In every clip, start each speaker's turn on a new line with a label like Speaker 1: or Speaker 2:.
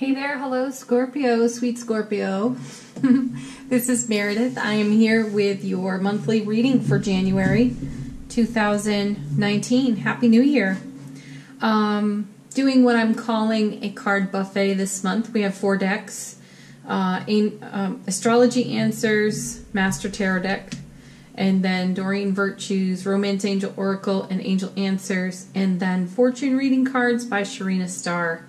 Speaker 1: Hey there, hello Scorpio, sweet Scorpio. This is Meredith. I am here with your monthly reading for January 2019. Happy New Year. Doing what I'm calling a card buffet this month. We have 4 decks. Astrology Answers, Master Tarot deck, and then Doreen Virtue's Romance Angel Oracle and Angel Answers, and then Fortune Reading Cards by Sharina Starr.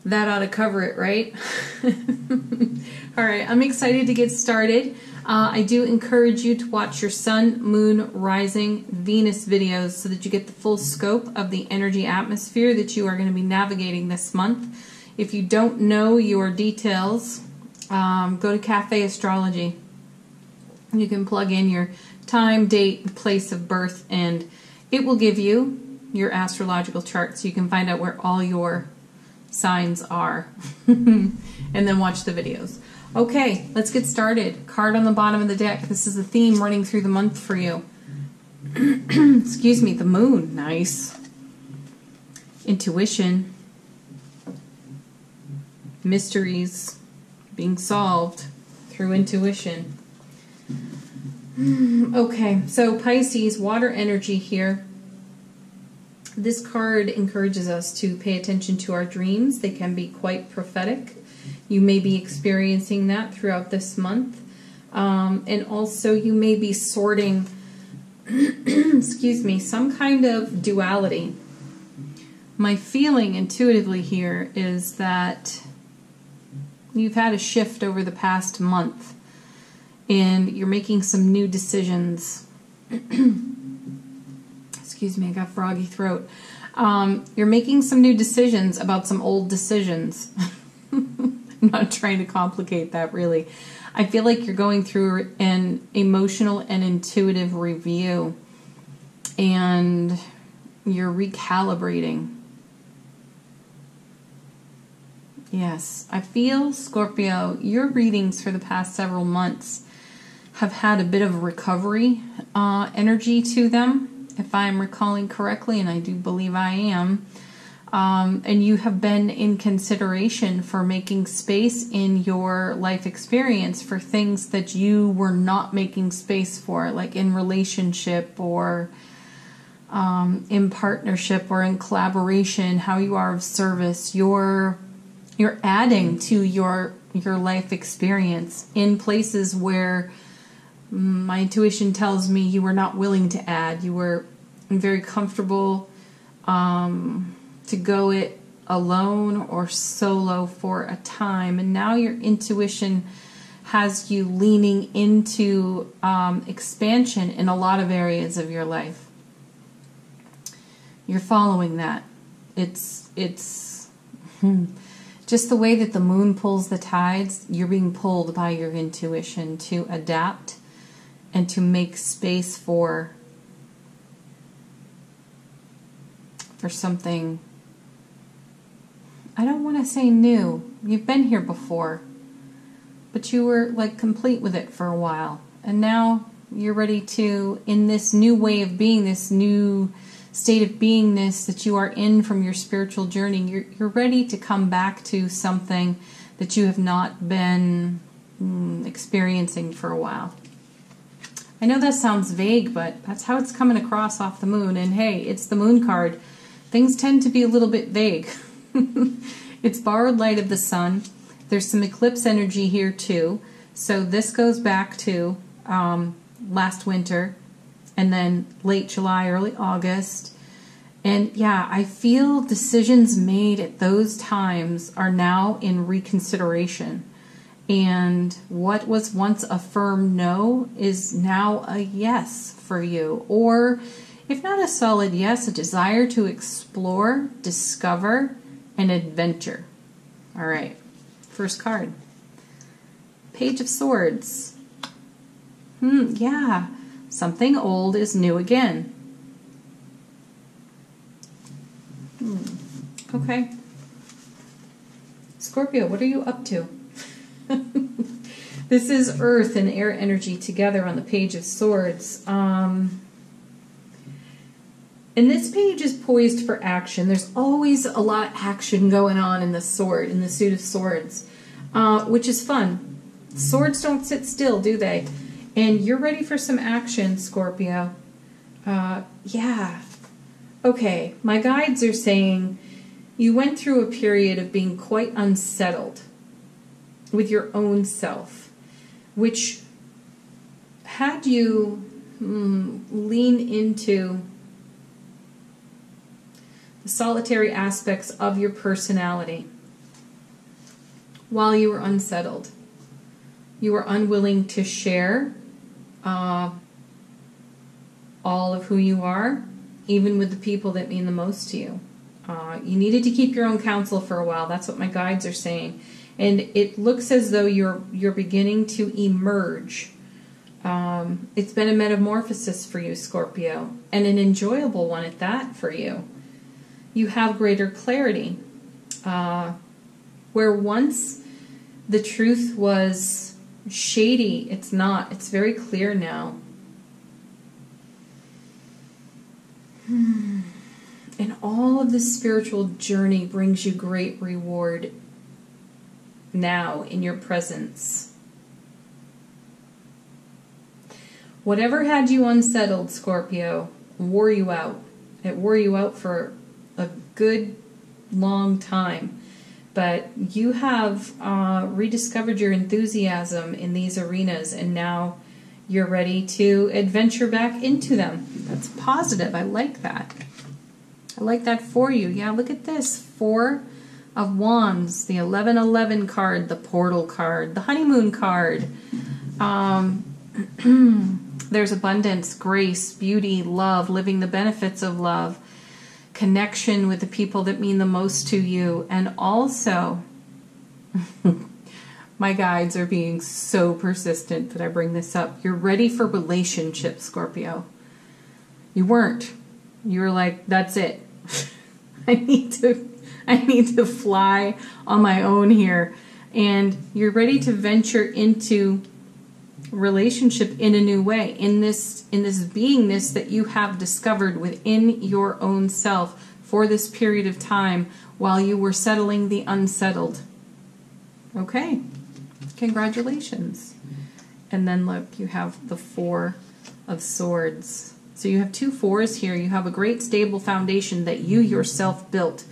Speaker 1: That ought to cover it, right? All right, I'm excited to get started. I do encourage you to watch your Sun, Moon, Rising, Venus videos so that you get the full scope of the energy atmosphere that you are going to be navigating this month. If you don't know your details, go to Cafe Astrology. You can plug in your time, date, place of birth, and it will give you your astrological chart so you can find out where all your signs are and then watch the videos. Okay, let's get started. Card on the bottom of the deck. This is the theme running through the month for you. Excuse me, the moon. Nice. Intuition. Mysteries being solved through intuition. Okay, so Pisces, water energy here. This card encourages us to pay attention to our dreams. They can be quite prophetic. You may be experiencing that throughout this month. And also you may be sorting, excuse me, some kind of duality. My feeling intuitively here is that you've had a shift over the past month and you're making some new decisions. Excuse me, I got froggy throat. You're making some new decisions about some old decisions. I'm not trying to complicate that, really. I feel like you're going through an emotional and intuitive review, and you're recalibrating. Yes, I feel, Scorpio, your readings for the past several months have had a bit of recovery energy to them, if I'm recalling correctly, and I do believe I am. And you have been in consideration for making space in your life experience for things that you were not making space for, like in relationship or in partnership or in collaboration, how you are of service. You're adding to your life experience in places where my intuition tells me you were not willing to add. You were very comfortable to go it alone or solo for a time. And now your intuition has you leaning into expansion in a lot of areas of your life. You're following that. It's just the way that the moon pulls the tides. You're being pulled by your intuition to adapt and to make space for something, I don't want to say new. You've been here before, but you were like complete with it for a while. And now you're ready to, in this new way of being, this new state of beingness that you are in from your spiritual journey, you're ready to come back to something that you have not been experiencing for a while. I know that sounds vague, but that's how it's coming across off the moon. And hey, it's the moon card. Things tend to be a little bit vague. It's borrowed light of the sun. There's some eclipse energy here too. So this goes back to last winter and then late July, early August. And yeah, I feel decisions made at those times are now in reconsideration. And what was once a firm no is now a yes for you. Or if not a solid yes, a desire to explore, discover, and adventure. All right, first card. Page of Swords. Yeah, something old is new again. Okay. Scorpio, what are you up to? This is earth and air energy together on the Page of Swords. And this page is poised for action. There's always a lot of action going on in the sword, in the suit of swords, which is fun. Swords don't sit still, do they? And you're ready for some action, Scorpio. Yeah. Okay, my guides are saying you went through a period of being quite unsettled with your own self, which had you lean into the solitary aspects of your personality while you were unsettled. You were unwilling to share all of who you are, even with the people that mean the most to you. You needed to keep your own counsel for a while. That's what my guides are saying. And it looks as though you're beginning to emerge. It's been a metamorphosis for you, Scorpio, and an enjoyable one at that for you. You have greater clarity. Where once the truth was shady, it's not. It's very clear now. And all of this spiritual journey brings you great reward now in your presence. Whatever had you unsettled, Scorpio, wore you out. It wore you out for a good long time. But you have rediscovered your enthusiasm in these arenas, and now you're ready to adventure back into them. That's positive. I like that. I like that for you. Yeah, look at this. 4 of Wands, the 1111 card, the portal card, the honeymoon card. There's abundance, grace, beauty, love, living the benefits of love, connection with the people that mean the most to you, and also my guides are being so persistent that I bring this up. You're ready for relationships, Scorpio. You weren't. You were like, that's it. I need to fly on my own here. And you're ready to venture into relationship in a new way, in this beingness that you have discovered within your own self for this period of time while you were settling the unsettled. Okay, congratulations. And then look, you have the 4 of Swords. So you have 2 4s here. You have a great stable foundation that you yourself built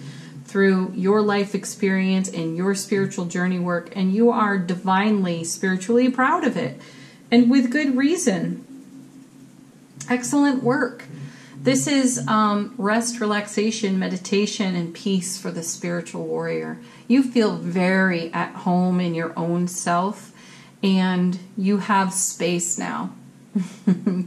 Speaker 1: through your life experience and your spiritual journey work, and you are divinely, spiritually proud of it. And with good reason. Excellent work. This is rest, relaxation, meditation, and peace for the spiritual warrior. You feel very at home in your own self, and you have space now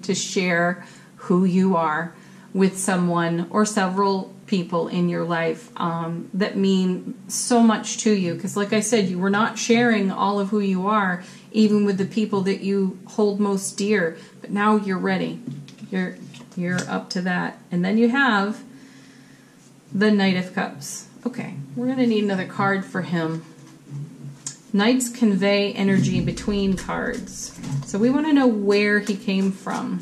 Speaker 1: to share who you are with someone or several people in your life that mean so much to you. Because like I said, you were not sharing all of who you are, even with the people that you hold most dear. But now you're ready. You're up to that. And then you have the Knight of Cups. Okay, we're going to need another card for him. Knights convey energy between cards. So we want to know where he came from.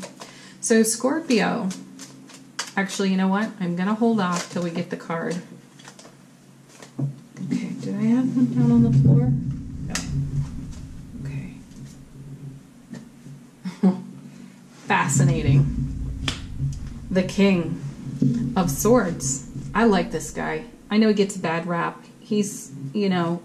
Speaker 1: So Scorpio, actually, you know what? I'm going to hold off till we get the card. Okay, did I have one down on the floor? No. Okay. Fascinating. The King of Swords. I like this guy. I know he gets a bad rap. He's, you know,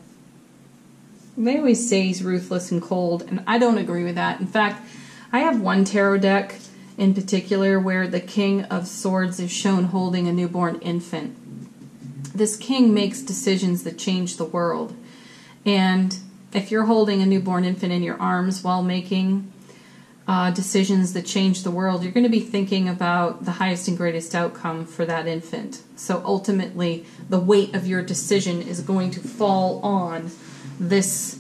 Speaker 1: they always say he's ruthless and cold, and I don't agree with that. In fact, I have one tarot deck in particular where the King of Swords is shown holding a newborn infant. This king makes decisions that change the world. And if you're holding a newborn infant in your arms while making decisions that change the world, you're going to be thinking about the highest and greatest outcome for that infant. So ultimately, the weight of your decision is going to fall on this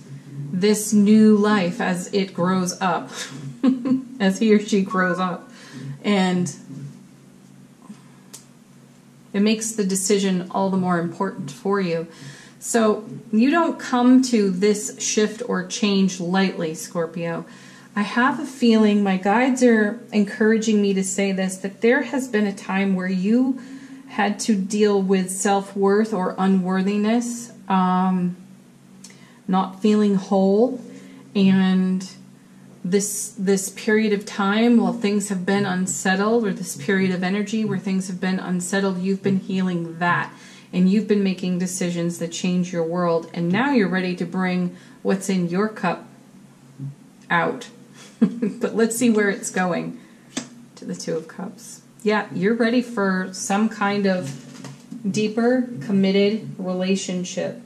Speaker 1: new life as it grows up, as he or she grows up. And it makes the decision all the more important for you. So you don't come to this shift or change lightly, Scorpio. I have a feeling, my guides are encouraging me to say this, that there has been a time where you had to deal with self-worth or unworthiness, not feeling whole, and this period of time while things have been unsettled, or this period of energy where things have been unsettled, you've been healing that, and you've been making decisions that change your world, and now you're ready to bring what's in your cup out. But let's see where it's going. To the Two of Cups. Yeah, you're ready for some kind of deeper, committed relationship.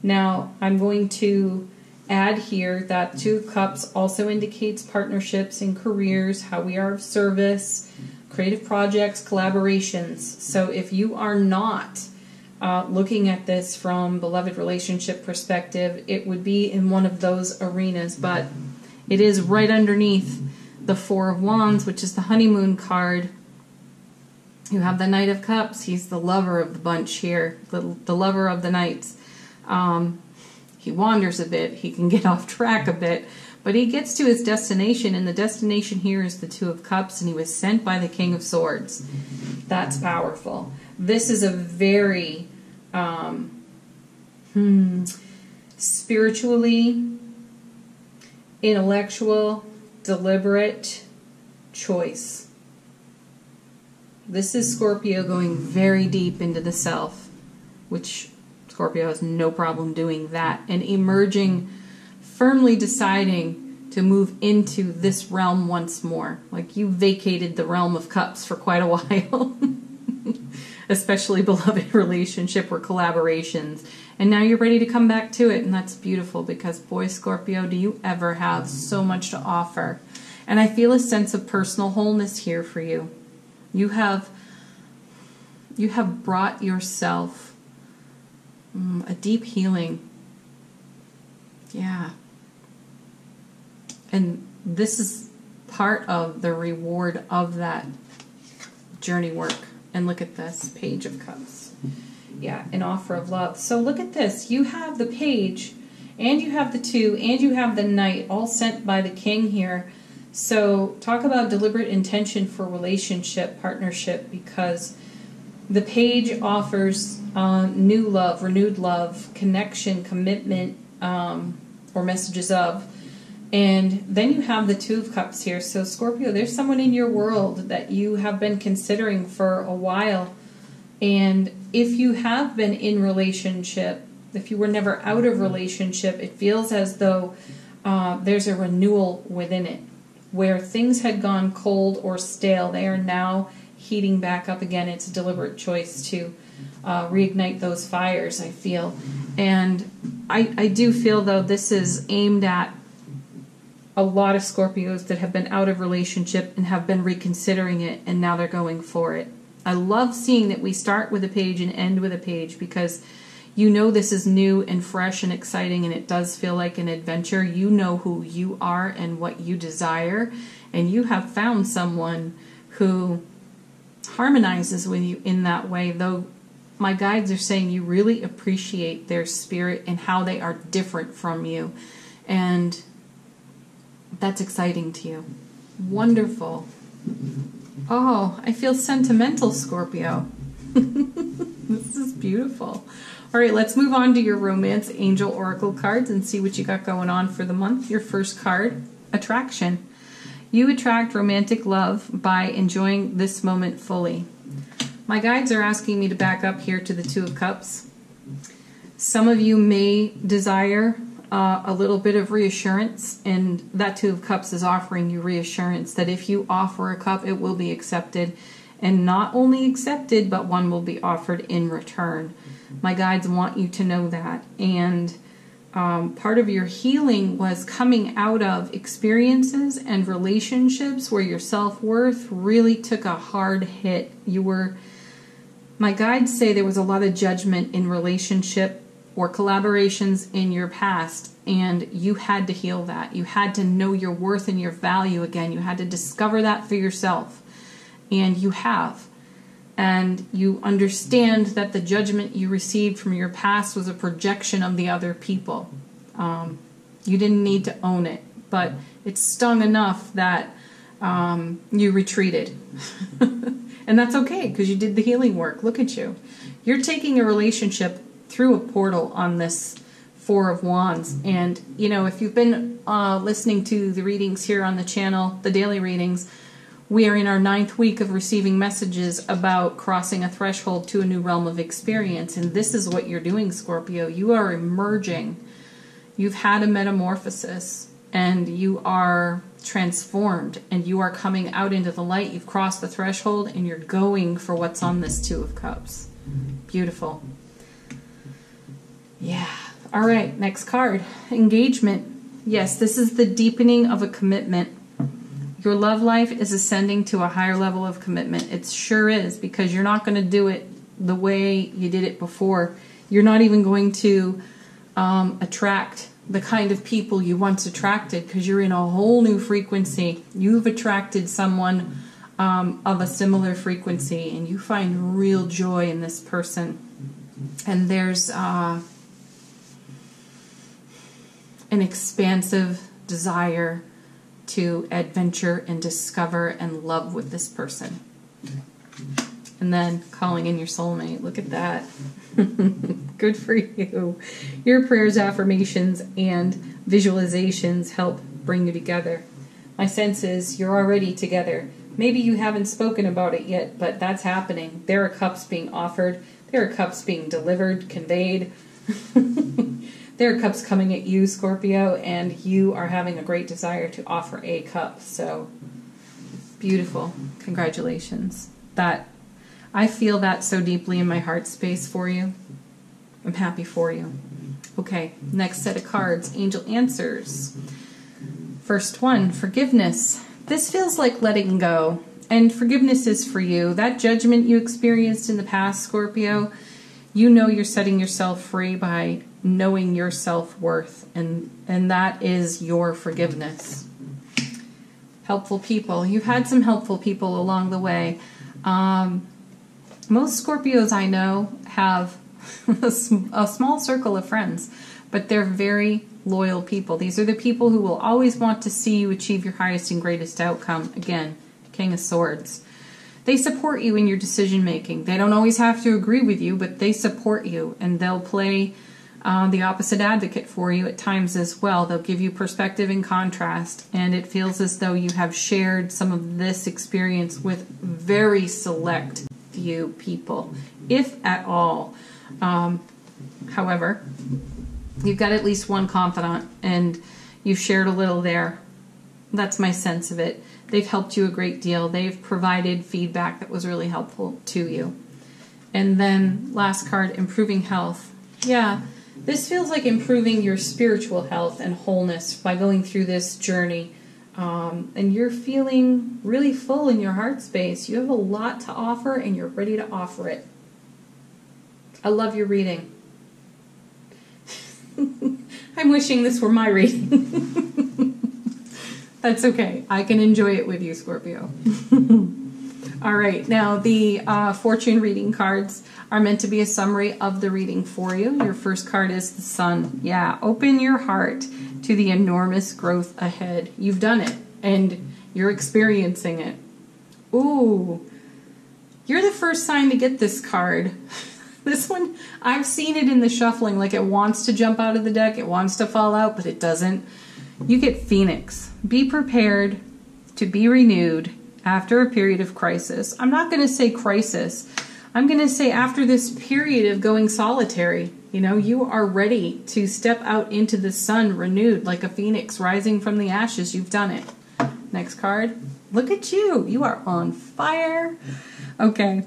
Speaker 1: Now, I'm going to add here that Two of Cups also indicates partnerships and careers, how we are of service, creative projects, collaborations. So if you are not looking at this from beloved relationship perspective, it would be in one of those arenas, but it is right underneath the Four of Wands, which is the honeymoon card. You have the Knight of Cups. He's the lover of the bunch here, the lover of the knights. He wanders a bit. He can get off track a bit, but he gets to his destination, and the destination here is the Two of Cups, and he was sent by the King of Swords. That's powerful. This is a very spiritually, intellectual, deliberate choice. This is Scorpio going very deep into the self, which Scorpio has no problem doing that, and emerging, firmly deciding to move into this realm once more. Like, you vacated the realm of cups for quite a while, especially beloved relationship or collaborations. And now you're ready to come back to it, and that's beautiful, because boy, Scorpio, do you ever have so much to offer. And I feel a sense of personal wholeness here for you. You have brought yourself a deep healing. Yeah. And this is part of the reward of that journey work. And look at this, Page of Cups. Yeah, an offer of love. So look at this. You have the Page, and you have the Two, and you have the Knight, all sent by the King here. So talk about deliberate intention for relationship, partnership, because the Page offers new love, renewed love, connection, commitment, or messages of. And then you have the Two of Cups here. So Scorpio, there's someone in your world that you have been considering for a while. And if you have been in relationship, if you were never out of relationship, it feels as though there's a renewal within it. Where things had gone cold or stale, they are now heating back up again. It's a deliberate choice to reignite those fires, I feel. And I do feel, though, this is aimed at a lot of Scorpios that have been out of relationship and have been reconsidering it, and now they're going for it. I love seeing that we start with a Page and end with a Page, because you know this is new and fresh and exciting, and it does feel like an adventure. You know who you are and what you desire, and you have found someone who harmonizes with you in that way, though my guides are saying you really appreciate their spirit and how they are different from you, and that's exciting to you. Wonderful. Oh, I feel sentimental, Scorpio. This is beautiful. All right, let's move on to your Romance Angel Oracle cards and see what you got going on for the month. Your first card, Attraction. You attract romantic love by enjoying this moment fully. My guides are asking me to back up here to the Two of Cups. Some of you may desire a little bit of reassurance, and that Two of Cups is offering you reassurance that if you offer a cup, it will be accepted, and not only accepted, but one will be offered in return. My guides want you to know that, and part of your healing was coming out of experiences and relationships where your self-worth really took a hard hit. My guides say there was a lot of judgment in relationship or collaborations in your past, and you had to heal that. You had to know your worth and your value again. You had to discover that for yourself, and you have. And you understand that the judgment you received from your past was a projection of the other people. You didn't need to own it, but it stung enough that you retreated. And that's okay, because you did the healing work. Look at you. You're taking a relationship through a portal on this Four of Wands. And, you know, if you've been listening to the readings here on the channel, the daily readings, we are in our 9th week of receiving messages about crossing a threshold to a new realm of experience. And this is what you're doing, Scorpio. You are emerging. You've had a metamorphosis, and you are transformed, and you are coming out into the light. You've crossed the threshold, and you're going for what's on this Two of Cups. Beautiful. Yeah. All right, next card. Engagement. Yes, this is the deepening of a commitment. Your love life is ascending to a higher level of commitment. It sure is, because you're not going to do it the way you did it before. You're not even going to attract the kind of people you once attracted, because you're in a whole new frequency. You've attracted someone of a similar frequency, and you find real joy in this person. And there's an expansive desire to adventure and discover and love with this person. And then calling in your soulmate. Look at that. Good for you. Your prayers, affirmations, and visualizations help bring you together. My sense is you're already together. Maybe you haven't spoken about it yet, but that's happening. There are cups being offered. There are cups being delivered, conveyed. There are cups coming at you, Scorpio, and you are having a great desire to offer a cup. So, beautiful. Congratulations. I feel that so deeply in my heart space for you. I'm happy for you. Okay, next set of cards, Angel Answers. First one, forgiveness. This feels like letting go, and forgiveness is for you. That judgment you experienced in the past, Scorpio, you know you're setting yourself free by knowing your self-worth, and that is your forgiveness. Helpful people. You've had some helpful people along the way. Most Scorpios I know have a small circle of friends, but they're very loyal people. These are the people who will always want to see you achieve your highest and greatest outcome. Again, King of Swords. They support you in your decision making. They don't always have to agree with you, but they support you, and they'll play the opposite advocate for you at times as well. They'll give you perspective and contrast, and it feels as though you have shared some of this experience with very select few people, if at all. However, you've got at least one confidant, and you've shared a little there. That's my sense of it. They've helped you a great deal. They've provided feedback that was really helpful to you. And then last card, improving health. Yeah, this feels like improving your spiritual health and wholeness by going through this journey. And you're feeling really full in your heart space. You have a lot to offer, and you're ready to offer it. I love your reading. I'm wishing this were my reading. That's okay. I can enjoy it with you, Scorpio. All right. Now, the fortune reading cards are meant to be a summary of the reading for you. Your first card is the Sun. Yeah. Open your heart to the enormous growth ahead. You've done it, and you're experiencing it. Ooh. You're the first sign to get this card. This one, I've seen it in the shuffling, like it wants to jump out of the deck, it wants to fall out, but it doesn't. You get Phoenix. Be prepared to be renewed after a period of crisis. I'm not going to say crisis. I'm going to say after this period of going solitary. You know, you are ready to step out into the sun renewed like a phoenix rising from the ashes. You've done it. Next card. Look at you. You are on fire. Okay.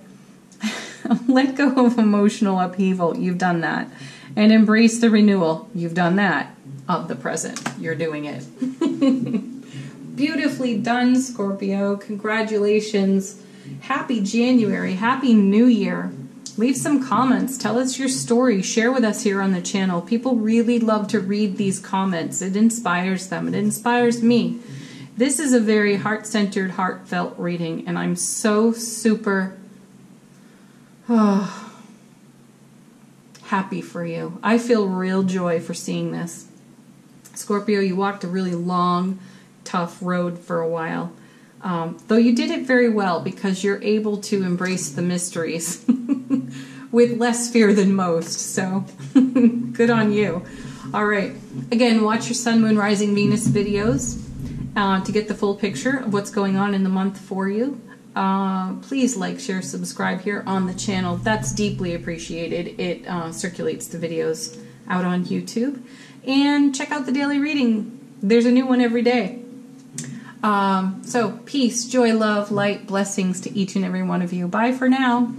Speaker 1: Let go of emotional upheaval. You've done that. And embrace the renewal. You've done that. Of the present. You're doing it. Beautifully done, Scorpio. Congratulations. Happy January. Happy New Year. Leave some comments. Tell us your story. Share with us here on the channel. People really love to read these comments. It inspires them. It inspires me. This is a very heart-centered, heartfelt reading, and I'm so super happy for you. I feel real joy for seeing this. Scorpio, you walked a really long, tough road for a while. Though you did it very well because you're able to embrace the mysteries with less fear than most. So good on you. All right. Again, watch your Sun, Moon, Rising, Venus videos to get the full picture of what's going on in the month for you. Please like, share, subscribe here on the channel. That's deeply appreciated. It circulates the videos out on YouTube. And check out the daily reading. There's a new one every day. So peace, joy, love, light, blessings to each and every one of you. Bye for now.